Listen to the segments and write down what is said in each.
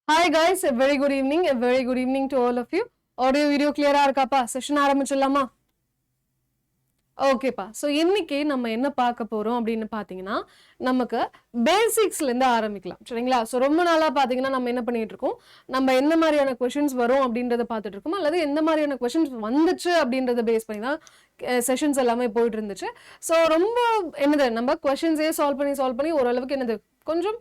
Hi guys, a very good evening to all of you. Audio video clear இருக்காப்பா? Session ஆரம்பிச்சிடலாமா? ஓகேப்பா. So இன்னைக்கு நம்ம என்ன பார்க்க போறோம் அப்படின்னு பார்த்தீங்கன்னா, நமக்கு பேசிக்ஸ்ல இருந்து ஆரம்பிக்கலாம். சரிங்களா? ஸோ ரொம்ப நாளா பார்த்தீங்கன்னா, நம்ம என்ன பண்ணிட்டு இருக்கோம், நம்ம என்ன மாதிரியான கொஷின்ஸ் வரும் அப்படின்றத பார்த்துட்டு இருக்கோம், அல்லது எந்த மாதிரியான கொஷின்ஸ் வந்துச்சு அப்படின்றத பேஸ் பண்ணி தான் செஷன்ஸ் எல்லாமே போயிட்டு இருந்துச்சு. ஸோ ரொம்ப என்னது நம்ம கொஷின்ஸே சால்வ் பண்ணி ஓரளவுக்கு என்னது கொஞ்சம்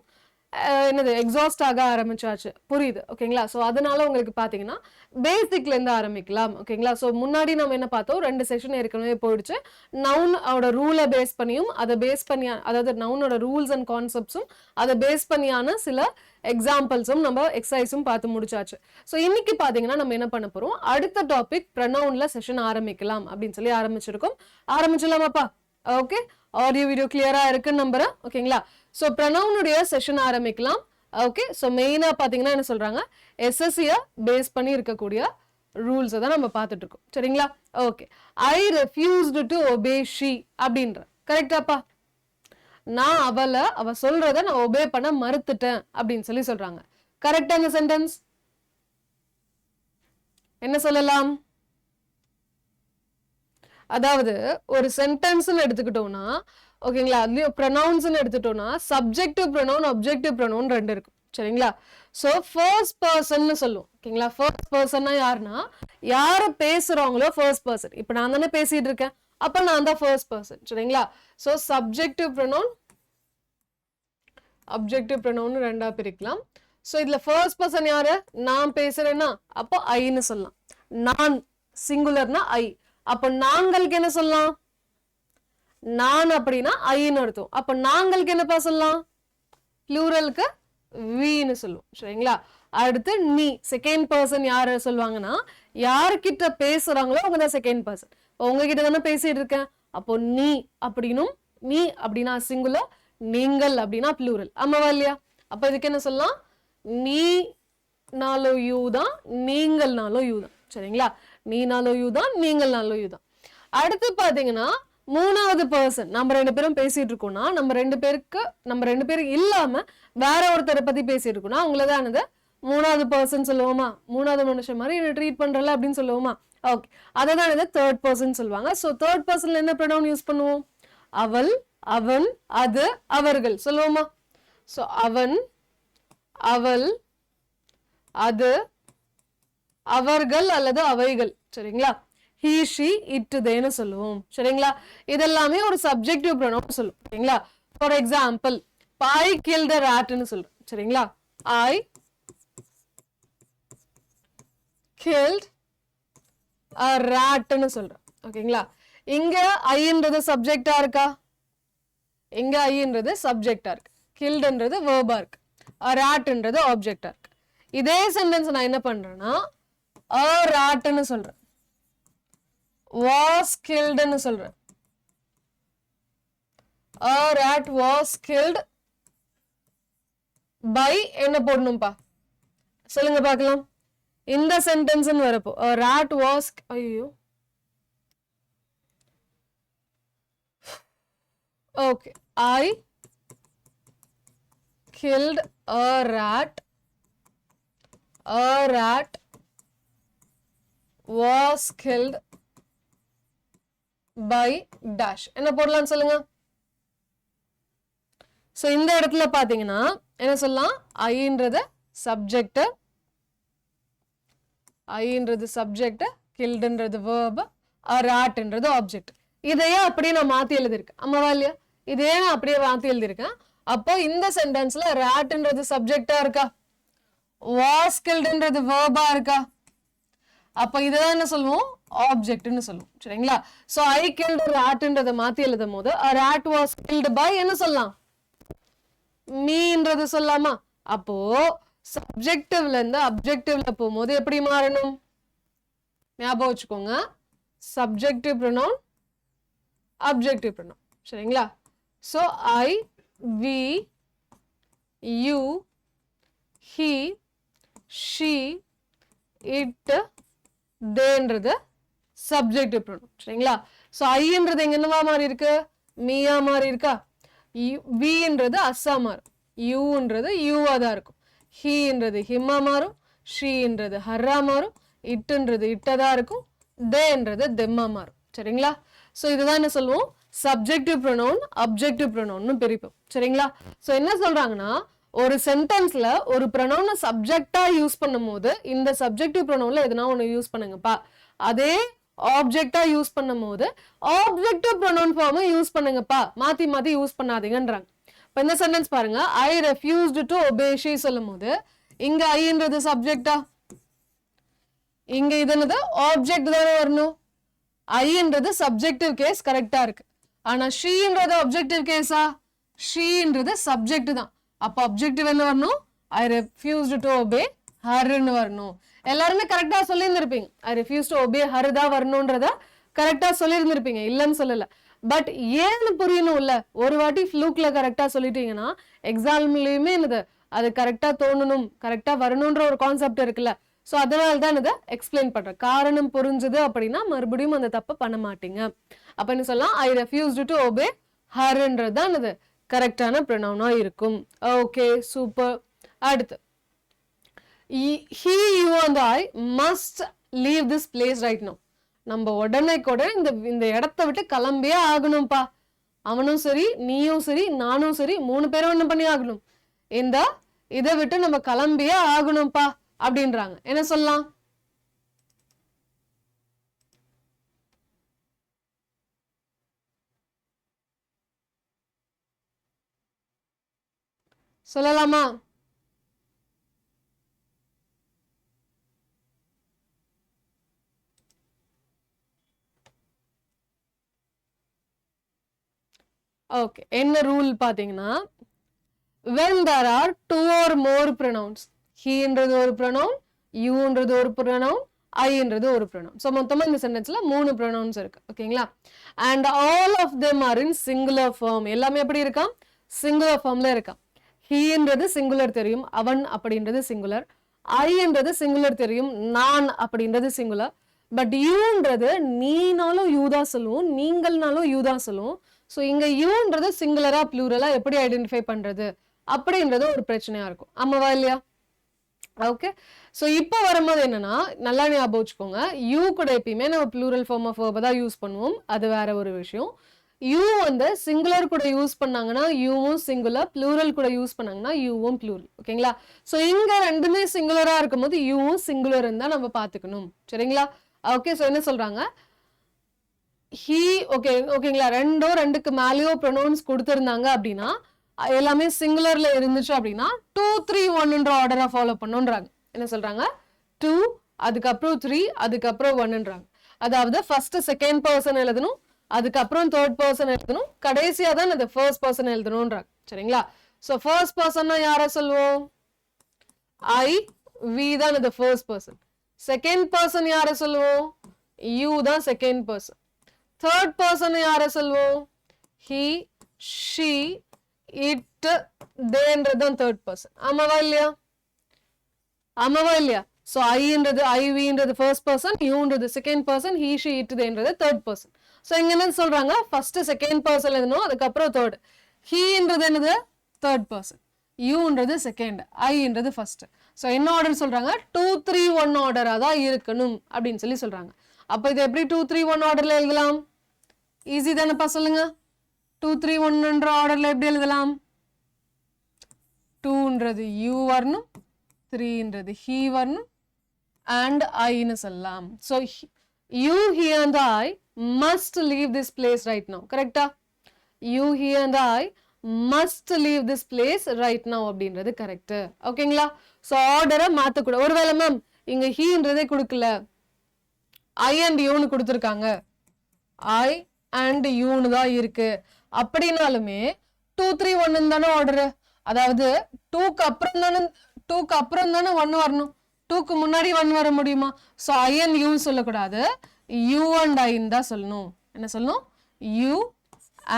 என்னது எக்ஸாஸ்ட் ஆக ஆரம்பிச்சாச்சு. புரியுது ஓகேங்களா? ஸோ அதனால உங்களுக்கு பார்த்தீங்கன்னா பேசிக்ல இருந்து ஆரம்பிக்கலாம். ஓகேங்களா? ஸோ முன்னாடி நம்ம என்ன பார்த்தோம், 2 செஷன் ஏற்கனவே போயிடுச்சு. நவுன் ஓட ரூலை பேஸ் பண்ணியும் அதை பேஸ் பண்ணி அதாவது நவுனோட ரூல்ஸ் அண்ட் கான்செப்ட்ஸும் அதை பேஸ் பண்ணியான சில எக்ஸாம்பிள்ஸும் நம்ம எக்ஸசைஸும் பார்த்து முடிச்சாச்சு. ஸோ இன்னைக்கு பார்த்தீங்கன்னா நம்ம என்ன பண்ண போறோம், அடுத்த டாபிக் ப்ரொனவுன்ல செஷன் ஆரம்பிக்கலாம் அப்படின்னு சொல்லி ஆரம்பிச்சிருக்கோம். ஆரம்பிச்சிடலாமாப்பா? ஓகே, ஆடியோ வீடியோ கிளியரா இருக்குன்னு நம்புறேன். ஓகேங்களா? ஸோ ப்ரொனவுனுடைய செஷன் ஆரம்பிக்கலாம். ஓகே, ஸோ மெயினா பாத்தீங்கன்னா என்ன சொல்றாங்க, எஸ்எஸ்சியை பேஸ் பண்ணி இருக்கக்கூடிய ரூல்ஸை தான் நம்ம பார்த்துட்டு இருக்கோம். சரிங்களா? Okay, I refused to obey she அப்படின்ற கரெக்டாப்பா? நான் அவ சொல்றத நான் ஒபே பண்ண மறுத்துட்டேன் அப்படின்னு சொல்லி சொல்றாங்க. கரெக்டான சென்டென்ஸ் என்ன சொல்லலாம்? அதாவது ஒரு சென்டென்ஸ்னு எடுத்துக்கிட்டோம்னா ஓகேங்களா, அதுலயும் ப்ரொனவுன்ஸ்னு எடுத்துட்டோம்னா சப்ஜெக்டிவ் ப்ரொனவுன் அப்ஜெக்டிவ் ப்ரொனவுன் 2 இருக்கு. சரிங்களா? ஸோ ஃபர்ஸ்ட் பர்சன் சொல்லுவோம். ஓகேங்களா? ஃபர்ஸ்ட் பர்சன்னா யாருன்னா யாரு பேசுறாங்களோ ஃபர்ஸ்ட் பர்சன். இப்போ நான் தானே பேசிட்டு இருக்கேன், அப்ப நான் தான் ஃபர்ஸ்ட் பர்சன். சரிங்களா? So subjective pronoun objective pronoun 2ஆ பிரிக்கலாம். ஸோ இதுல ஃபர்ஸ்ட் பர்சன் யாரு, நான் பேசுறேன்னா அப்போ ஐன்னு சொல்லலாம். நான் சிங்குலர்னா ஐ, அப்ப நாங்களுக்கு என்ன சொல்லலாம், நான் அப்படின்னா ஐன்னு அர்த்தம். அப்ப நாங்களுக்கு என்னப்பா சொல்லலாம், ப்ளூரலுக்கு வீன்னு சொல்லுவோம். சரிங்களா? அடுத்து நீ செகண்ட் பர்சன் யாரு சொல்லுவாங்கன்னா யாருக்கிட்ட பேசுறாங்களோ அவங்க தான் செகண்ட் பர்சன். உங்ககிட்ட தானே பேசிட்டு இருக்கேன், அப்போ நீ அப்படின்னும், நீ அப்படின்னா சிங்குலர், நீங்கள் அப்படின்னா ப்ளூரல். ஆமாவா இல்லையா? அப்ப இதுக்கு என்ன சொல்லலாம், நீனாலும் யூ தான், நீங்கள்னாலும் யூ தான். சரிங்களா? நீனாலும் யூ தான், நீங்கள்னாலும் யூ தான். அடுத்து பாத்தீங்கன்னா மூணாவது பர்சன் நம்ம 2 பேரும் பேசிட்டு இருக்கோம்னா நம்ம ரெண்டு பேருக்கு இல்லாம வேற ஒருத்தரை பத்தி பேசிட்டு இருக்கோம்னா அவங்களதான் மூணாவது பர்சன் சொல்லுவோமா, மூணாவது மனுஷன் மாதிரி என்ன ட்ரீட் பண்றல அப்படின்னு சொல்லுவோமா. ஓகே, அதான் தேர்ட் பர்சன் சொல்லுவாங்க. ஸோ தேர்ட் பர்சன்ல என்ன ப்ரொனவுன் யூஸ் பண்ணுவோம், அவள், அவன், அது, அவர்கள் சொல்லுவோமா. ஸோ அவன், அவள், அது, அவர்கள் அல்லது அவைகள். சரிங்களா? he she it தேன்னு சொல்லுவோம். சரிங்களா? இதெல்லாமே ஒரு சப்ஜெக்டிவ் ப்ரொனவுன் சொல்லுவோம். சரிங்களா? For example I killed a rat ன்னு சொல்றேன். சரிங்களா? I killed a rat ன்னு சொல்றேன். ஓகேங்களா? இங்க ஐன்றது சப்ஜெக்டா இருக்கா, இங்க ஐன்றது சப்ஜெக்டா இருக்கு, கில்ட்ன்றது வெர்பா இருக்கு, ராட்ன்றது ஆப்ஜெக்டா இருக்கு. இதே சென்டென்ஸ் நான் என்ன பண்றேன்னா a rat ன்னு சொல்றேன், was killed ன்னு சொல்றேன். a rat was killed by என்ன போடணும்பா சொல்லுங்க பார்க்கலாம். இந்த சென்டென்ஸ் வரப்போ a rat was, ஐயோ okay, I killed a rat, a rat was killed by dash என்ன போடலாம் சொல்லுங்க. சோ இந்த இடத்துல பாத்தீங்கன்னா என்ன சொல்லலாம், ஐன்றது சப்ஜெக்ட், ஐன்றது சப்ஜெக்ட், கில்ட்ன்றது verb, ராட்ன்றது ஆப்ஜெக்ட். இதையே அப்படியே நான் மாத்தி எழுதிருக்கேன். ஆமாவா இல்லையா? இதே நான் அப்படியே மாத்தி எழுதிருக்கேன். அப்போ இந்த சென்டென்ஸ்ல ராட்ன்றது சப்ஜெக்டா இருக்கா, was killedன்றது verb-ஆ இருக்கா, அப்ப இதுதான் என்ன சொல்லுவோம், ஆப்ஜெக்ட்னு சொல்லுவோம். சரிங்களா? சோ ஐ கில்ட் ராட்ன்றத மாத்தி எழுதும் போது a rat was killed by என்ன சொல்லலாம், மீன்றது சொல்லலாமா. அப்போ சப்ஜெக்டிவ்ல இருந்து அப்ஜெக்டிவ்ல போகும்போது எப்படி மாறணும் ஞாபகம் வச்சுக்கோங்க, சப்ஜெக்டிவ் ப்ரொனவுன் அப்ஜெக்டிவ் ப்ரொனவுன். சரிங்களா? So I, we, you, he, she, it, தேன்றது சப்ஜெக்டிவ் ப்ரொனவுன். சரிங்களா? சோ ஐன்றது எங்க என்னவா மாறி இருக்கு, மீயா மாறி இருக்கா, வின்றது அஸ்ஸா மாறும், யூன்றது யூவா தான் இருக்கும், ஹீன்றது ஹிம்மா மாறும், ஷீன்றது ஹர்ரா மாறும், இட்டுன்றது இட்டதா இருக்கும், தேன்றது தெம்மா மாறும். சரிங்களா? ஸோ இதுதான் என்ன சொல்லுவோம், சப்ஜெக்டிவ் ப்ரொனவுன் அப்ஜெக்டிவ் ப்ரொனவுன்னு பிரிப்போம். சரிங்களா? ஸோ என்ன சொல்றாங்கன்னா, ஒரு சென்டென்ஸ்ல ஒரு ப்ரொனவுனை சப்ஜெக்டா யூஸ் பண்ணும் போது இந்த சப்ஜெக்டிவ் ப்ரொனவுன்ல எதுனா ஒன்று யூஸ் பண்ணுங்கப்பா, அதே ஆப்ஜெக்டா யூஸ் பண்ணும் போது ஆப்ஜெக்டிவ் ப்ரொனவுன் ஃபார்மை யூஸ் பண்ணுங்கப்பா, மாத்தி மாத்தி யூஸ் பண்ணாதீங்கன்றாங்க. இப்போ இந்த சென்டென்ஸ் பாருங்க, ஐ ரெஃப்யூஸ்டு டு ஒபே ஷீ சொல்லும் போது இங்க ஐன்றது சப்ஜெக்டா, இங்க இது என்னது ஆப்ஜெக்ட் தானே வரணும். ஐன்றது சப்ஜெக்டிவ் கேஸ் கரெக்டா இருக்கு. ஆனா ஷீன்றது அப்ஜெக்டிவ் கேஸா, ஷீன்றது சப்ஜெக்ட் தான். அப்ப அப்ஜெக்டிவ் என்ன வரணும், ஐ ரெஃப்யூஸ்டு டு ஒபே ஹர்ன்னு வரணும். எல்லாருமே கரெக்டா சொல்லியிருந்திருப்பீங்க, I refuse to obey her தான் வரணும்ன்றத கரெக்டா சொல்லியிருந்திருப்பீங்க, இல்லைன்னு சொல்லல. பட் ஏன்னு புரியணும் இல்ல, ஒரு வாட்டி ஃப்ளூக்ல கரெக்டா சொல்லிட்டீங்கன்னா எக்ஸாம்லயுமே என்னது அது கரெக்டா தோணணும், கரெக்டா வரணும்ன்ற ஒரு கான்செப்ட் இருக்குல்ல. ஸோ அதனால தான் இதை எக்ஸ்பிளைன் பண்றேன். காரணம் புரிஞ்சுது அப்படின்னா மறுபடியும் அந்த தப்பை பண்ண மாட்டீங்க. அப்ப என்ன சொல்லலாம், ஐ ரெஃப்யூஸ்டு டு ஒபே ஹர்ன்றது தான் இது கரெக்டான ப்ரொனவுனா இருக்கும். Okay, super. அடுத்து he, you and I must leave this place right now. நம்ம உடனே கூட இந்த இடத்த விட்டு கிளம்பியே ஆகணும்ப்பா. அவனும் சரி, நீயும் சரி, நானும் சரி, 3 பேரும் என்ன பண்ணி ஆகணும், இந்த இதை விட்டு நம்ம கிளம்பியே ஆகணும்ப்பா அப்படின்றாங்க. என்ன சொல்லலாம், சொல்லலாமா? ஓகே, என்ன ரூல் பாத்தீங்கன்னா, when there are 2 or more pronouns, heன்றது ஒரு pronoun, youன்றது ஒரு pronoun, Iன்றது ஒரு pronoun. ஸோ மொத்தமா இந்த சென்டென்ஸ்ல 3 pronouns இருக்கு. ஓகேங்களா? and all of them are in singular form. எல்லாமே எப்படி இருக்கா, சிங்குலர் ஃபார்ம்ல இருக்கா. ஹீன்றது சிங்குலர் தெரியும், அவன் அப்படின்றது சிங்குலர். ஐன்றது சிங்குலர் தெரியும், நான் அப்படின்றது சிங்குலர். பட் யூன்றது நீனாலும் யூ தான் சொல்லுவோம், நீங்கள்னாலும் யூ தான் சொல்லுவோம். ஸோ இங்க யூன்றது சிங்குலரா ப்ளூரலா எப்படி ஐடென்டிஃபை பண்றது அப்படின்றது ஒரு பிரச்சனையா இருக்கும். ஆமாவா இல்லையா? ஓகே, ஸோ இப்போ வரும்போது என்னன்னா, நல்லா ஞாபகம் வச்சுக்கோங்க, யூ கூட எப்பயுமே நம்ம ப்ளூரல் ஃபார்ம் ஆஃப் வேர்பை தான் யூஸ் பண்ணுவோம், அது வேற ஒரு விஷயம். யூ வந்து சிங்குலர் கூட யூஸ் பண்ணாங்கன்னா யூவும் சிங்குலர், ப்ளூரல் கூட யூஸ் பண்ணாங்கன்னா யூவும் ப்ளூரல். ஓகேங்களா? ஸோ இங்க ரெண்டுமே சிங்குலரா இருக்கும்போது யூவும் சிங்குலர் தான் நம்ம பார்த்துக்கணும். சரிங்களா? ஓகே, ஸோ என்ன சொல்றாங்க, ஹீ, ஓகேங்களா, ரெண்டுக்கு மேலேயோ ப்ரொனவுன்ஸ் கொடுத்துருந்தாங்க அப்படின்னா, எல்லாமே சிங்குலர்ல இருந்துச்சு அப்படின்னா 2 3 1ன்ற ஆர்டரை ஃபாலோ பண்ணுன்றாங்க. என்ன சொல்றாங்க, 2 அதுக்கப்புறம் 3 அதுக்கப்புறம் 1ன்றாங்க. அதாவது ஃபர்ஸ்ட் செகண்ட் பர்சன் எழுதணும், அதுக்கப்புறம் தேர்ட் பர்சன் எழுதணும், கடைசியா தான் அது ஃபர்ஸ்ட் பர்சன் எழுதணும்ன்றாங்க. சரிங்களா? ஸோ ஃபர்ஸ்ட் பர்சன்னா யாரை சொல்லுவோம், ஐ, வி தான் இது ஃபர்ஸ்ட் பர்சன். செகண்ட் பர்சன் யாரை சொல்லுவோம், யூ தான் செகண்ட் பர்சன். தேர்ட் பர்சன் யாரை சொல்லுவோம், ஹி, ஷி, இட், தேன்றது தான் தேர்ட் பர்சன். ஆமாவா இல்லையா? ஆமாவா இல்லையா? ஸோ ஐன்றது ஐவின்றது ஃபர்ஸ்ட் பர்சன், யூன்றது second person, he, she, it, தேன்றது தேர்ட் பர்சன். ஸோ இங்க என்ன சொல்றாங்க, ஃபர்ஸ்ட் செகண்ட் பர்சன் எழுதணும், அதுக்கப்புறம் தேர்ட். ஹீன்றது என்னது தேர்ட் பர்சன், யூன்றது செகண்ட், ஐன்றது ஃபர்ஸ்ட். ஸோ என்ன ஆர்டர் சொல்றாங்க, 2 3 1 ஆர்டரா தான் இருக்கணும் அப்படின்னு சொல்லி சொல்றாங்க. அப்ப இது எப்படி 2 3 1 ஆர்டர்ல எழுதலாம், ஈஸி தானேப்பா, சொல்லுங்க. 2 3 1ன்ற ஆர்டர்ல எப்படி எழுதலாம், 2ன்றது யூ வரணும், 3ன்றது ஹீ வரணும், and ஐன்னு சொல்லலாம். So you, he and I must leave this place right now. கரெக்டா? You, he and I must leave this place right now அப்படின்றது கரெக்ட். ஓகேங்களா? ஸோ ஆர்டரை மாற்றக்கூட. ஒருவேளை மேம் இங்க ஹீன்றதே கொடுக்கல, ஐ அண்ட் யூன்னு கொடுத்துருக்காங்க, ஐ அண்ட் யூன்னு தான் இருக்கு அப்படின்னாலுமே 2 3 1 தானே ஆர்டரு. அதாவது 2க்கு அப்புறம் தானே 1 வரணும், 2க்கு முன்னாடி 1 வர முடியுமா? ஸோ ஐ அண்ட் யூ சொல்லக்கூடாது, யூ அண்ட் ஐன்னு தான் சொல்லணும். என்ன சொல்லணும், யூ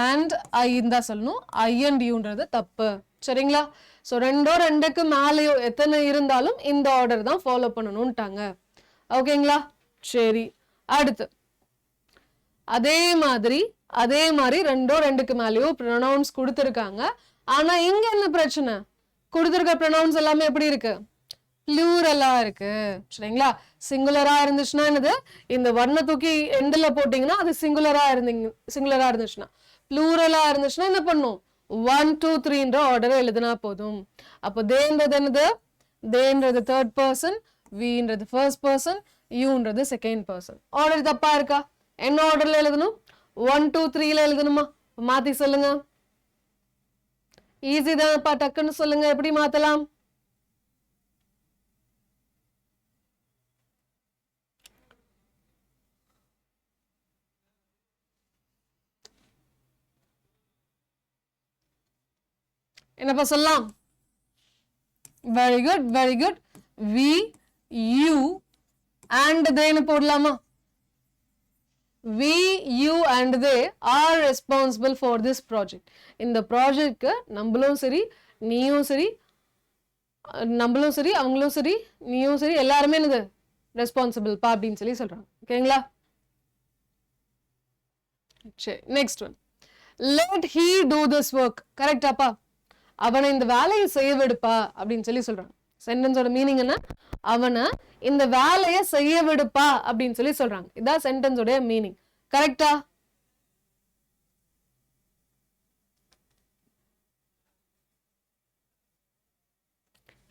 அண்ட் ஐன்னு தான் சொல்லணும். ஐ அண்ட் யூன்றது தப்பு. சரிங்களா? ஸோ ரெண்டுக்கு மேலேயோ எத்தனை இருந்தாலும் இந்த ஆர்டர் தான் ஃபாலோ பண்ணணும்ட்டாங்க. ஓகேங்களா? சரி, அடுத்து அதே மாதிரி 2க்கு மேலேயோ ப்ரொனவுன்ஸ் கொடுத்துருக்காங்க. ஆனா இங்க என்ன பிரச்சனை, கொடுத்திருக்க ப்ரொனவுன்ஸ் எல்லாமே எப்படி இருக்கு? பிளூரலா இருக்கு. சரிங்களா? சிங்குலரா இருந்துச்சுன்னா என்னது? இந்த வர்ண தூக்கி எண்டில் போட்டீங்கன்னா அது சிங்குலரா இருந்துச்சுன்னா. பிளூரலா இருந்துச்சுன்னா என்ன பண்ணும்? 1 2 3ன்ற ஆர்டர் எழுதுனா போதும். அப்போ தேன்றது என்னது? தேன்றது தேர்ட் பர்சன், வீன்றது ஃபர்ஸ்ட் பர்சன், யூன்றது செகண்ட் பர்சன். ஆர்டர் தப்பா இருக்கா? என்ன ஆர்டர்ல எழுதணும்? 1 2 3ல எழுதணுமா? மாத்தி சொல்லுங்க. ஈஸி தானப்பா, டக்குன்னு சொல்லுங்க எப்படி மாத்தலாம்? என்னப்பா சொல்லலாம்? Very good, very good. We, you and தேன்னு போடலாமா? We, you and they are responsible for this project. இந்த ப்ராஜெக்ட்க்கு நம்மளும் சரி, நீயும் சரி, அவங்களும் சரி, நீயும் சரி, எல்லாருமே என்னது? ரெஸ்பான்சிபிள் பா அப்படின்னு சொல்லி சொல்றாங்க. ஓகேங்களா? சரி, next one. Let he do this work. கரெக்டாப்பா? அவனை இந்த வேலையை செய்ய விடுப்பா அப்படின்னு சொல்லி சொல்றாங்க. சென்டென்ஸோட மீனிங் என்ன? அவனை இந்த வேலையை செய்ய விடுப்பா அப்படின்னு சொல்லி சொல்றாங்க. இதான் சென்டென்ஸோட மீனிங். கரெக்டா?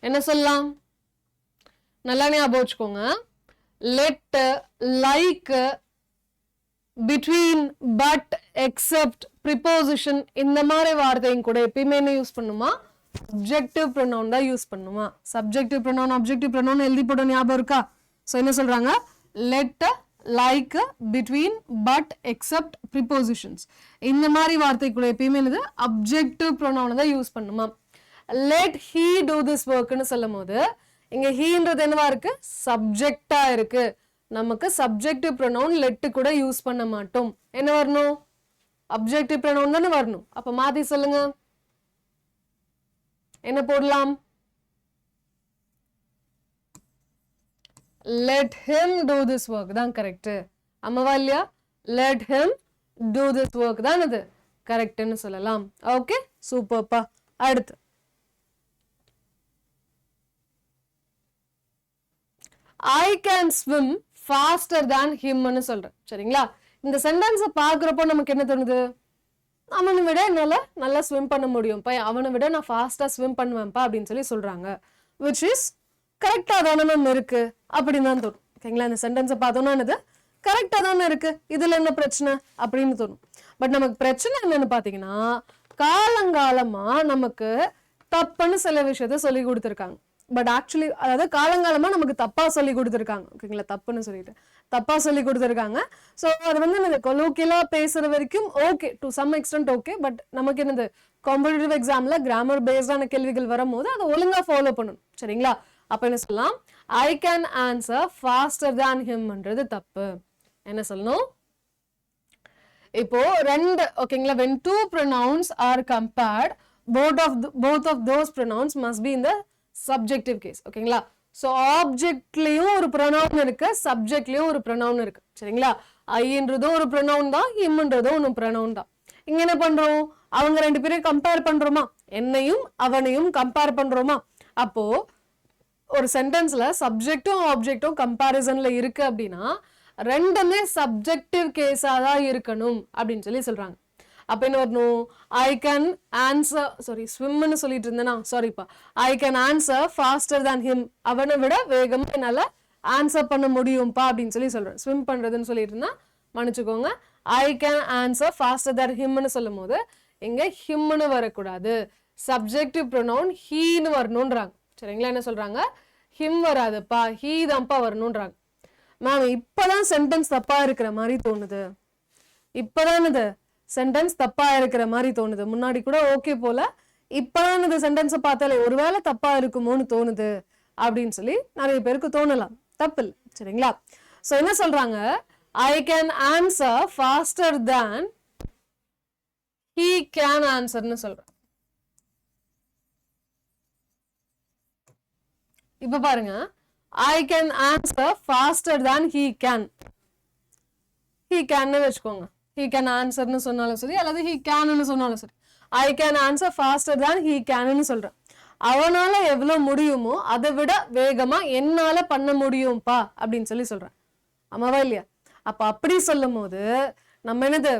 என்ன சொல்லலாம்? நல்லா ஞாபகம் வச்சுக்கோங்க. Let, like, between, but, accept, preposition இந்த மாதிரி வார்த்தையும் கூட எப்பயுமே என்ன யூஸ் பண்ணுமா? சப்ஜெக்டிவ் ப்ரொனவுன் தான் யூஸ் பண்ணுமா? சப்ஜெக்டிவ் ப்ரொனவுன், ஆப்ஜெக்டிவ் ப்ரொனவுன் எழுதி போட ஞாபகம் இருக்கா? ஸோ என்ன சொல்றாங்க? Let, like, between, but, accept, prepositions இந்த மாதிரி வார்த்தை கூட எப்பயுமே என்னது? அப்ஜெக்டிவ் ப்ரொனவுன் தான் யூஸ் பண்ணுமா? லெட் ஹீ டூ திஸ் ஒர்க்னு சொல்லும் போது இங்க ஹீன்றது என்னவா இருக்கு? சப்ஜெக்டா இருக்கு. நமக்கு சப்ஜெக்டிவ் ப்ரொனவுன் லெட் கூட யூஸ் பண்ண மாட்டோம். என்ன வரணும்? அப்ஜெக்டிவ் ப்ரொனவுன் தானே வரணும். அப்ப மாத்தி சொல்லுங்க. என்ன போடலாம்? let him do this work தான் கரெக்ட். அம்மாவா இல்லையா? let him do this work தான் இது கரெக்ட்னு சொல்லலாம். ஓகே, சூப்பர்ப்பா. அடுத்து I can swim faster than him ன்னு சொல்றேன். சரிங்களா? இந்த சென்டென்ஸை பார்க்குறப்போ நமக்கு என்ன தோணுது? அவனை விட என்னால நல்லா ஸ்விம் பண்ண முடியும்ப்பா, அவனை விட நான் ஃபாஸ்டா ஸ்விம் பண்ணுவேன்ப்பா அப்படின்னு சொல்லி சொல்றாங்க. which is கரெக்டா தானே மேம் இருக்கு அப்படின்னு தான் தோணும். ஓகேங்களா? இந்த சென்டென்ஸை பார்த்தோம்னா என்னது? கரெக்டா தானே இருக்கு, இதுல என்ன பிரச்சனை அப்படின்னு தோணும். பட் நமக்கு பிரச்சனை என்னன்னு பாத்தீங்கன்னா, காலங்காலமா நமக்கு தப்புன்னு சில விஷயத்த சொல்லி கொடுத்துருக்காங்க. பட் ஆக்சுவலி அதாவது காலங்காலமா நமக்கு தப்பா சொல்லி கொடுத்துருக்காங்க. ஓகேங்களா? தப்புன்னு சொல்லிட்டு தப்பா சொல்லி கொடுத்துருக்காங்க. ஸோ அது வந்து எனக்கு கொலோக்கியலா பேசுற வரைக்கும் okay, to some extent okay. But நமக்கு என்னது, காம்படிட்டிவ் எக்ஸாம்ல கிராமர் பேஸ்டான கேள்விகள் வரும்போது அதை ஒழுங்கா ஃபாலோ பண்ணணும். சரிங்களா? அப்ப என்ன சொல்லலாம்? I can answer faster than ஹிம்ன்றது தப்பு. என்ன சொல்லணும்? இப்போ ரெண்டு, ஓகேங்களா, when two pronouns are compared, both of those pronouns must be in the subjective case. ஓகேங்களா? ஸோ ஆப்ஜெக்ட்லயும் ஒரு ப்ரொனவுன் இருக்கு, சப்ஜெக்ட்லயும் ஒரு ப்ரொனவுன் இருக்கு. சரிங்களா? ஐன்றதும் ஒரு ப்ரொனவுன் தான், ஹிம்ன்றதும் ஒரு ப்ரொனவுன் தான். இங்க என்ன பண்றோம்? அவங்க ரெண்டு பேரையும் கம்பேர் பண்றோமா? என்னையும் அவனையும் கம்பேர் பண்றோமா? அப்போ ஒரு சென்டென்ஸ்ல சப்ஜெக்டும் ஆப்ஜெக்டும் கம்பேரிசன்ல இருக்கு அப்படின்னா ரெண்டுமே சப்ஜெக்டிவ் கேஸா தான் இருக்கணும் அப்படின்னு சொல்லி சொல்றாங்க. அப்ப என்ன வரணும்? ஐ கேன் ஆன்சர், சாரி ஸ்விம்னு சொல்லிட்டு இருந்தேனா, சாரிப்பா, ஐ can answer faster than him, அவனை விட வேகமா என்னால ஆன்சர் பண்ண முடியும்ப்பா அப்படின்னு சொல்லி சொல்றேன். ஸ்விம் பண்றதுன்னு சொல்லிட்டு இருந்தா மன்னிச்சுக்கோங்க. I can answer faster than ஹிம்னு சொல்லும் போது இங்க ஹிம்னு வரக்கூடாது, சப்ஜெக்டிவ் ப்ரொனவுன் ஹீன்னு வரணும்ன்றாங்க. சரிங்களா? என்ன சொல்றாங்க? ஹிம் வராதுப்பா, ஹீ தான்ப்பா வரணும்ன்றாங்க. மேம் இப்பதான் சென்டென்ஸ் தப்பா இருக்கிற மாதிரி தோணுது, இப்பதான் இது சென்டென்ஸ் தப்பா இருக்கிற மாதிரி தோணுது, முன்னாடி கூட ஓகே போல, இப்பதான் இந்த சென்டென்ஸை பார்த்தாலே ஒருவேளை தப்பா இருக்குமோன்னு தோணுது அப்படின்னு சொல்லி நிறைய பேருக்கு தோணலாம். தப்பு இல்லை. சரிங்களா? சோ என்ன சொல்றாங்க? I can answer faster than he can ஆன்சர்னு சொல்றேன். இப்ப பாருங்க, I can answer faster than he can. He can வச்சுக்கோங்க. He can answer னு சொன்னாலும் சரி, அல்லது he can னு சொன்னாலும் சரி. I can answer faster than he can னு சொல்றேன். அவனால எவ்வளவு முடியுமோ அதை விட வேகமா என்னால பண்ண முடியும்பா அப்படின்னு சொல்றேன். ஆமாவா இல்லையா? அப்ப அப்படி சொல்லும் போது நம்ம என்னது,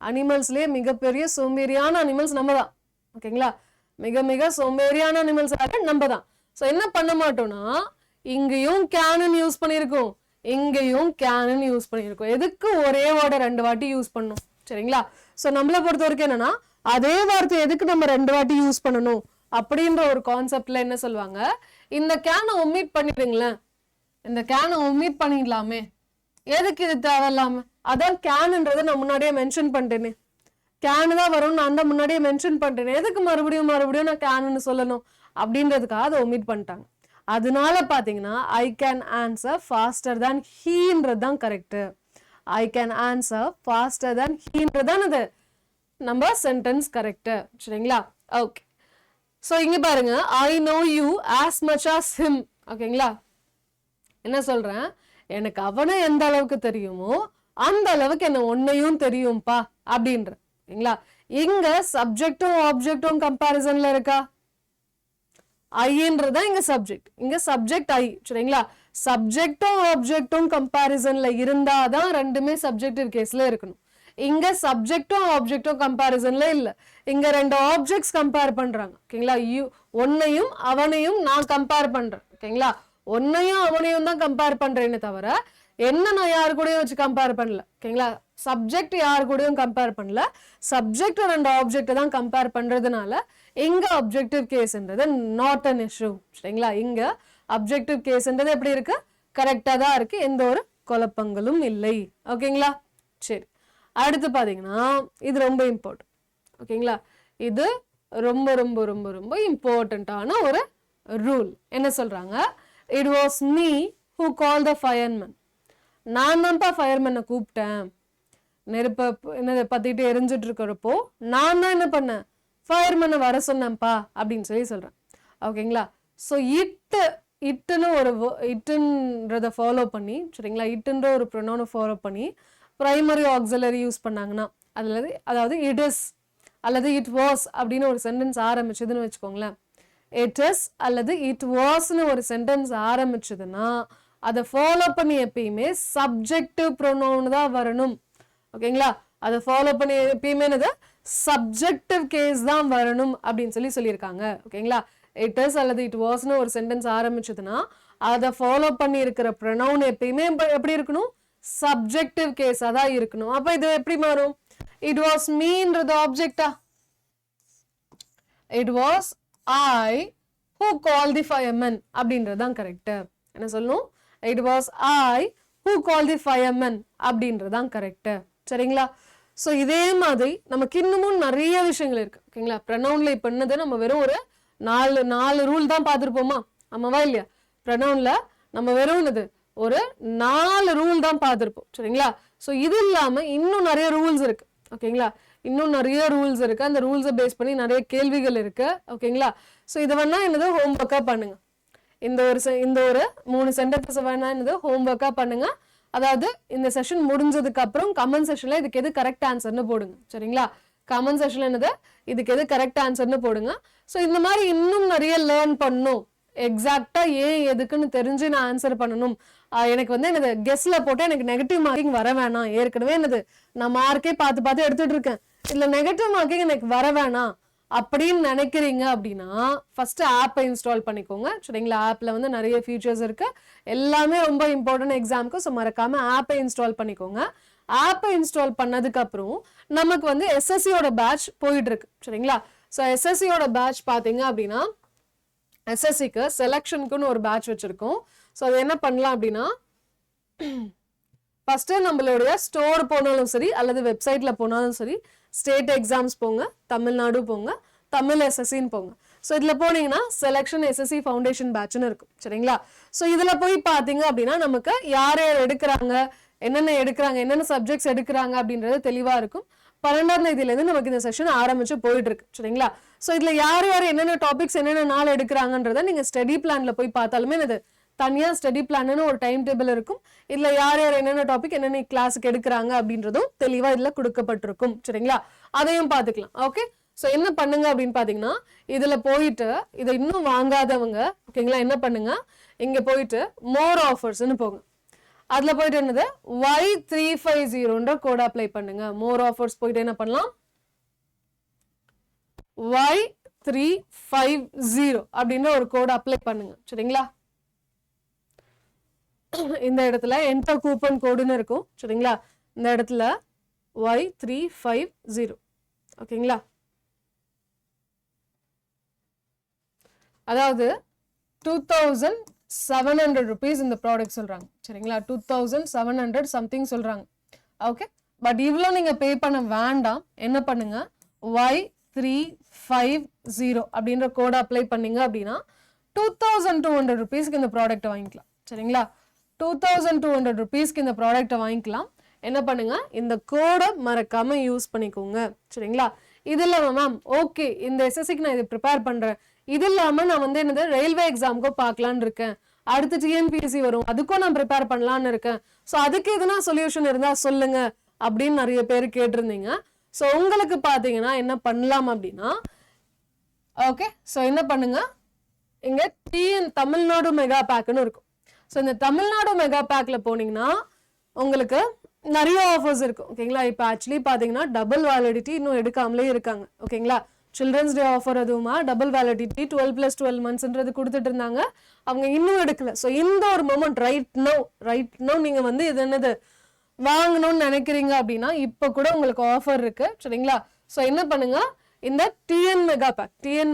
அனிமல்ஸ்லயே மிகப்பெரிய சோம்பேறியான அனிமல்ஸ் நம்ம தான். ஓகேங்களா? மிக மிக சோம்பேறியான அனிமல்ஸ் நம்ம தான். ஸோ என்ன பண்ண மாட்டோம்னா, இங்கேயும் கேனன் யூஸ் பண்ணியிருக்கோம், இங்கேயும் கேனன் யூஸ் பண்ணியிருக்கோம். எதுக்கு ஒரே வார்டை 2 வாட்டி யூஸ் பண்ணும்? சரிங்களா? ஸோ நம்மளை பொறுத்த வரைக்கும் என்னன்னா, அதே வார்த்தை எதுக்கு நம்ம 2 வாட்டி யூஸ் பண்ணணும் அப்படின்ற ஒரு கான்செப்ட்ல என்ன சொல்லுவாங்க, இந்த கேனை ஒமிட் பண்ணிடுங்களேன், இந்த கேனை ஒமிட் பண்ணிடலாமே, எதுக்கு இது தேவையில்லாம, அதான் கேனுன்றதை நான் முன்னாடியே மென்ஷன் பண்ணிட்டேனே, கேனு தான் வரும்னு நான் தான் முன்னாடியே மென்ஷன் பண்ணிட்டேனே, எதுக்கு மறுபடியும் நான் கேனுன்னு சொல்லணும் அப்படின்றதுக்காக அதை ஒமிட் பண்ணிட்டாங்க. அதனால பாத்தீங்கன்னா I can answer faster than ஹீன்றது தான் correct. I can answer faster than ஹீன்றது தான் அது நம்ம சென்டென்ஸ் கரெக்ட். சரிங்களா? ஓகே. ஸோ இங்க பாருங்க, I know you as much as him. ஓகேங்களா? என்ன சொல்றேன், எனக்கு அவனை எந்த அளவுக்கு தெரியுமோ அந்த அளவுக்கு என்ன உன்னையும் தெரியும்பா அப்படின்ற. ஓகேங்களா? இங்க சப்ஜெக்டும் ஆப்ஜெக்டும் கம்பேரிசன்ல இருக்கா? ஐன்றதா இங்க சப்ஜெக்ட், இங்க சப்ஜெக்ட் ஐ. சரிங்களா? சப்ஜெக்டும் ஆப்ஜெக்டும் கம்பேரிசன்ல இருந்தாதான் ரெண்டுமே சப்ஜெக்டிவ் கேஸ்ல இருக்கணும். இங்க சப்ஜெக்டும் ஆப்ஜெக்டும் கம்பேரிசன்ல இல்ல, இங்க 2 ஆப்ஜெக்ட்ஸ் கம்பேர் பண்றாங்க. ஓகேங்களா? ஒன்னையும் அவனையும் நான் கம்பேர் பண்றேன். ஓகேங்களா? ஒன்னையும் அவனையும் தான் கம்பேர் பண்றேன்னு தவிர என்ன நான் யாரு கூடயும் வச்சு கம்பேர் பண்ணல. ஓகேங்களா? சப்ஜெக்ட் யாரு கூடயும் கம்பேர் பண்ணல, சப்ஜெக்ட் 2 ஆப்ஜெக்ட் தான் கம்பேர் பண்றதுனால இங்க அப்ஜெக்டிவ் கேஸ்ன்றது நாட் அன் இஷ்யூ. சரிங்களா? இங்க அப்ஜெக்டிவ் கேஸ்ன்றது எப்படி இருக்கு, கரெக்டா தான் இருக்கு, எந்த ஒரு குழப்பங்களும் இல்லை. ஓகேங்களா? சரி, அடுத்து பாத்தீங்கன்னா இது ரொம்ப இம்பார்ட்டன்ட். ஓகேங்களா? இது ரொம்ப ரொம்ப ரொம்ப ரொம்ப இம்பார்ட்டன்டான ஒரு ரூல். என்ன சொல்றாங்க, it was me who call the fireman. நான் தான்ப்பா ஃபயர்மேனை கூப்பிட்டேன், நெருப்ப என்ன பத்திட்டு எரிஞ்சிட்டு இருக்கிறப்போ நான் தான் என்ன பண்ணேன், ஃபயர்மேனை வர சொன்னேன்ப்பா அப்படின்னு சொல்றேன். ஓகேங்களா? ஸோ இட்டுன்னு ஒரு இட்டுன்றதை ஃபாலோ பண்ணி, சரிங்களா, இட்டுன்ற ஒரு ப்ரொனவுனை ஃபாலோ பண்ணி பிரைமரி ஆக்சிலரி யூஸ் பண்ணாங்கன்னா, அதாவது இட் இஸ் அல்லது இட் வாஸ் அப்படின்னு ஒரு சென்டென்ஸ் ஆரம்பிச்சதுன்னு வச்சுக்கோங்களேன். இட் இஸ் அல்லது இட் வாஸ்ன்னு ஒரு சென்டென்ஸ் ஆரம்பிச்சதுன்னா அதை ஃபாலோ பண்ணி எப்பயுமே சப்ஜெக்டிவ் ப்ரொனவுன் தான் வரணும். ஓகேங்களா? அதை ஃபாலோ பண்ணி எப்பயுமே சப்ஜெக்டிவ் கேஸ் தான் வரணும் அப்படின்னு சொல்லியிருக்காங்க. ஓகேங்களா? இட் இஸ் அல்லது இட் வாஸ்னு ஒரு சென்டென்ஸ் ஆரம்பிச்சதுன்னா அதை ஃபாலோ பண்ணி இருக்கிற ப்ரொனவுன் எப்பயுமே எப்படி இருக்கணும், சப்ஜெக்டிவ் கேஸா தான் இருக்கணும். அப்ப இது எப்படி மாறும், இட் வாஸ் மீன்றது ஆப்ஜெக்டா, it was I who call the fireman அப்படின்றது தான் கரெக்ட். என்ன சொல்லணும், it was I who call the fireman அப்படின்றது தான் கரெக்ட். சரிங்களா? ஸோ இதே மாதிரி நமக்கு இன்னமும் நிறைய விஷயங்கள் இருக்கு. ஓகேங்களா? ப்ரொனவுன்ல இப்ப என்னது, நம்ம வெறும் ஒரு 4 ரூல் தான் பார்த்துருப்போமா, ஆமாவா இல்லையா? ப்ரொனவுன்ல நம்ம வெறும் என்னது ஒரு 4 ரூல் தான் பார்த்துருப்போம். சரிங்களா? ஸோ இது இல்லாம இன்னும் நிறைய ரூல்ஸ் இருக்கு. ஓகேங்களா? இன்னும் நிறைய ரூல்ஸ் இருக்கு, அந்த ரூல்ஸை பேஸ் பண்ணி நிறைய கேள்விகள் இருக்கு. ஓகேங்களா? ஸோ இதை வேணா என்னது ஹோம் ஒர்க்கா பண்ணுங்க. இந்த ஒரு 3 சென்டென்சஸ் வேணா என்னது ஹோம் ஒர்க்கா பண்ணுங்க. அதாவது இந்த செஷன் முடிஞ்சதுக்கு அப்புறம் கமெண்ட் செஷன்ல இதுக்கு எது கரெக்ட் ஆன்சர்னு போடுங்க. சரிங்களா? கமெண்ட் செஷன்ல என்னது இதுக்கு எது கரெக்ட் ஆன்சர்னு போடுங்க. ஸோ இந்த மாதிரி இன்னும் நிறைய லேர்ன் பண்ணும், எக்ஸாக்டா ஏன் எதுக்குன்னு தெரிஞ்சு நான் ஆன்சர் பண்ணணும். எனக்கு என்னது கெஸ்ல போட்டு எனக்கு நெகட்டிவ் மார்க்கிங் வர வேணாம், ஏற்கனவே என்னது நான் மார்க்கே பார்த்து எடுத்துட்டு இருக்கேன், இதுல நெகட்டிவ் மார்க்கிங் எனக்கு வர வேணாம் அப்படின்னு நினைக்கிறீங்க அப்படின்னா ஃபர்ஸ்ட் ஆப்பை இன்ஸ்டால் பண்ணிக்கோங்க. சரிங்களா? ஆப்ல நிறைய ஃபீச்சர்ஸ் இருக்கு, எல்லாமே ரொம்ப இம்பார்ட்டன்ட் எக்ஸாமுக்கு. ஸோ மறக்காம ஆப்பை இன்ஸ்டால் பண்ணிக்கோங்க. ஆப்பை இன்ஸ்டால் பண்ணதுக்கு அப்புறம் நமக்கு எஸ்எஸ்சியோட பேட்ச் போயிட்டு இருக்கு. சரிங்களா? ஸோ எஸ்எஸ்சியோட பேட்ச் பாத்தீங்க அப்படின்னா எஸ்எஸ்சிக்கு செலக்ஷனுக்குன்னு ஒரு பேட்ச் வச்சிருக்கோம். ஸோ அது என்ன பண்ணலாம் அப்படின்னா, ஃபர்ஸ்ட் நம்மளுடைய ஸ்டோர் போனாலும் சரி அல்லது வெப்சைட்ல போனாலும் சரி, ஸ்டேட் எக்ஸாம்ஸ் போங்க, தமிழ்நாடு போங்க, தமிழ் எஸ்எஸ்சின்னு போங்க. ஸோ இதுல போனீங்கன்னா செலக்ஷன் எஸ்எஸ்சி ஃபவுண்டேஷன் பேட்ச்னு இருக்கும். சரிங்களா? ஸோ இதுல போய் பாத்தீங்க அப்படின்னா நமக்கு யார் யார் எடுக்கிறாங்க, என்னென்ன சப்ஜெக்ட்ஸ் எடுக்கிறாங்க அப்படின்றது தெளிவா இருக்கும். 12ஆம் தேதியிலேருந்து நமக்கு இந்த செஷன் ஆரம்பிச்சு போயிட்டு இருக்கு. சரிங்களா? ஸோ இதுல யார் யார் என்னென்ன டாபிக்ஸ் என்னென்ன நாள் எடுக்கிறாங்கன்றத நீங்க ஸ்டடி பிளான்ல போய் பார்த்தாலுமே இது தனியா ஸ்டடி பிளான்னு ஒரு டைம் டேபிள் இருக்கும். இதுல யார் யார் என்னென்ன டாபிக் என்னென்ன கிளாஸுக்கு எடுக்கிறாங்க அப்படின்றதும் தெளிவா இதுல கொடுக்கப்பட்டிருக்கும். சரிங்களா? அதையும் பார்த்துக்கலாம். ஓகே, ஸோ என்ன பண்ணுங்க அப்படின்னு பார்த்தீங்கன்னா இதில் போயிட்டு இதை இன்னும் வாங்காதவங்க ஓகேங்களா என்ன பண்ணுங்க இங்கே போயிட்டு மோர் ஆஃபர்ஸ்ன்னு போங்க. அதில் போயிட்டு என்னது Y350ன்ற கோட் அப்ளை பண்ணுங்க. மோர் ஆஃபர்ஸ் போயிட்டு என்ன பண்ணலாம் Y350 அப்படின்ற ஒரு கோட் அப்ளை பண்ணுங்க. சரிங்களா? இந்த இடத்துல என்டர் கூப்பன் கோடுன்னு இருக்கும். சரிங்களா? இந்த இடத்துல Y350 ஓகேங்களா? அதாவது 2700 rupees இந்த ப்ராடக்ட் சொல்றாங்க. சரிங்களா? 2700 சம்திங் சொல்றாங்க. ஓகே, பட் இவ்வளோ நீங்க பே பண்ண வேண்டாம். என்ன பண்ணுங்க Y350 அப்படின்ற கோட் அப்ளை பண்ணீங்க அப்படின்னா 2200 rupeesக்கு இந்த ப்ராடக்ட் வாங்கிக்கலாம். சரிங்களா? 2200 rupeesக்கு இந்த ப்ராடக்ட் வாங்கிக்கலாம். என்ன பண்ணுங்க இந்த கோடை மறக்காம யூஸ் பண்ணிக்கோங்க. சரிங்களா? இது இல்லாம மேம் ஓகே இந்த எஸ்எஸ்சிக்கு நான் இதை ப்ரிப்பேர் பண்றேன், இது இல்லாம நான் வந்து என்னது ரயில்வே எக்ஸாமுக்கும் பார்க்கலான்னு இருக்கேன், அடுத்து டிஎன்பிஎஸ்சி வரும் அதுக்கும் நான் ப்ரிப்பேர் பண்ணலான்னு இருக்கேன், ஸோ அதுக்கு எதுனா சொல்யூஷன் இருந்தா சொல்லுங்க அப்படின்னு நிறைய பேர் கேட்டிருந்தீங்க. ஸோ உங்களுக்கு பார்த்தீங்கன்னா என்ன பண்ணலாம் அப்படின்னா ஓகே ஸோ என்ன பண்ணுங்க இங்க தமிழ்நாடு மெகா பேக்னு இருக்கும். ஸோ இந்த தமிழ்நாடு மெகா பேக்ல போனீங்கன்னா உங்களுக்கு நிறைய ஆஃபர்ஸ் இருக்கும். ஓகேங்களா? இப்போ ஆக்சுவலி பார்த்தீங்கன்னா டபுள் வேலிடிட்டி இன்னும் எடுக்காமலே இருக்காங்க. ஓகேங்களா? சில்ட்ரன்ஸ் டே ஆஃபர் அதுவுமா டபுள் வேலிடிட்டி 12+12 monthsன்றது கொடுத்துட்டு இருந்தாங்க, அவங்க இன்னும் எடுக்கல. ஸோ இந்த ஒரு மொமெண்ட் ரைட் நோ நீங்க வந்து இது என்னது வாங்கணும்னு நினைக்கிறீங்க அப்படின்னா இப்போ கூட உங்களுக்கு ஆஃபர் இருக்கு. சரிங்களா? ஸோ என்ன பண்ணுங்க இந்த டிஎன்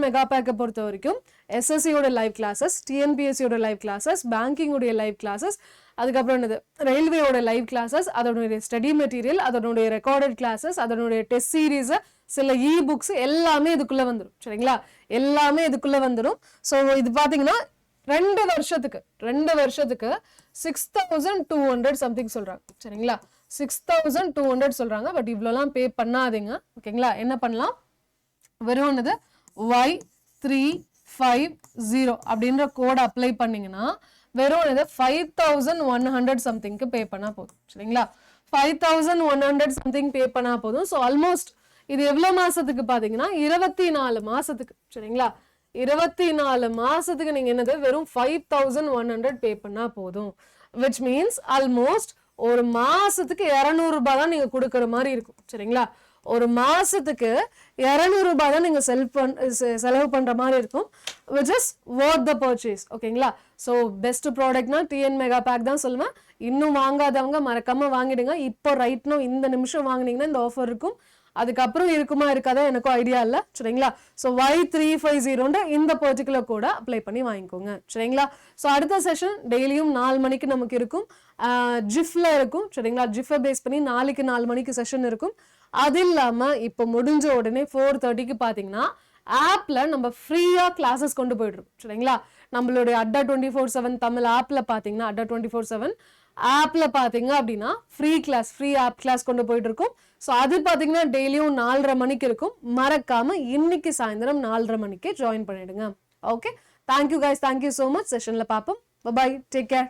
மெகா பேக்கை பொறுத்த வரைக்கும் எஸ்எஸ்சியோட லைவ் கிளாஸஸ், டிஎன்பிஎஸ்சியோட லைவ் கிளாஸஸ், பேங்கிங்கோடைய லைவ் கிளாஸஸ், அதுக்கப்புறம் என்னது ரயில்வேயோட லைவ் கிளாஸஸ், அதனுடைய ஸ்டடி மெட்டீரியல், அதனுடைய ரெக்கார்டட் கிளாஸஸ், அதனுடைய டெஸ்ட் சீரீஸ், சில இ புக்ஸ் எல்லாமே இதுக்குள்ள வந்துடும். சரிங்களா? எல்லாமே இதுக்குள்ள வந்துடும். ஸோ இது பாத்தீங்கன்னா 2 வருஷத்துக்கு 6200 சம்திங் சொல்றாங்க. சரிங்களா? 6200 சொல்றாங்க. பட் இவ்வளோலாம் பே பண்ணாதீங்க. ஓகேங்களா? என்ன பண்ணலாம் வெறும் என்னது Y350 அப்படின்ற கோட் அப்ளை பண்ணீங்கன்னா வெறும் என்னது 5100 சம்திங்க்கு பே பண்ணா போதும். சரிங்களா? 5100 சம்திங் பே பண்ணா போதும். ஸோ ஆல்மோஸ்ட் இது எவ்வளவு மாசத்துக்கு பாத்தீங்கன்னா 24 மாசத்துக்கு. சரிங்களா? 24 மாசத்துக்கு நீங்க என்னது வெறும் 5100 பே பண்ணா போதும். which means ஆல்மோஸ்ட் ஒரு மாசத்துக்கு 200 ரூபாய் தான் நீங்க கொடுக்கற மாதிரி இருக்கும். சரிங்களா? ஒரு மாசத்துக்கு 200 ரூபாய் தான் நீங்க செலவு பண்ற மாதிரி இருக்கும், which is worth the purchase. ஓகேங்களா? ஸோ பெஸ்ட் ப்ராடக்ட்னா டிஎன் மெகா பேக் தான் சொல்லுவேன். இன்னும் வாங்காதவங்க மறக்காம வாங்கிடுங்க. இப்போ ரைட் நோ இந்த நிமிஷம் வாங்கினீங்கன்னா இந்த ஆஃபர் இருக்கும். அதுக்கப்புறம் இருக்குமா இருக்காதா எனக்கும் ஐடியா இல்லை. சரிங்களா? ஸோ Y350 இந்த பர்டிகுலர் கோட அப்ளை பண்ணி வாங்கிக்கோங்க. சரிங்களா? ஸோ அடுத்த செஷன் டெய்லியும் 4 மணிக்கு நமக்கு இருக்கும், ஜிஃப்ல இருக்கும். சரிங்களா? ஜிஃபை பேஸ் பண்ணி நாளைக்கு 4 மணிக்கு செஷன் இருக்கும். அது இல்லாம இப்போ முடிஞ்ச உடனே 4:30க்கு பாத்தீங்கன்னா ஆப்ல நம்ம ஃப்ரீயா கிளாஸஸ் கொண்டு போயிடுறோம். சரிங்களா? நம்மளுடைய அட்டா 24/7 தமிழ் ஆப்ல பாத்தீங்கன்னா அட்டா 24/7 ஆப்ல பாத்தீங்க அப்படின்னா ஃப்ரீ ஆப் கிளாஸ் கொண்டு போயிட்டு இருக்கும். ஸோ அது பாத்தீங்கன்னா டெய்லியும் 4:30 மணிக்கு இருக்கும். மறக்காம இன்னைக்கு சாயந்தரம் 4:30 மணிக்கு ஜாயின் பண்ணிடுங்க. Okay, thank you guys, thank you so much. செஷன்ல பார்ப்போம். Bye, take care.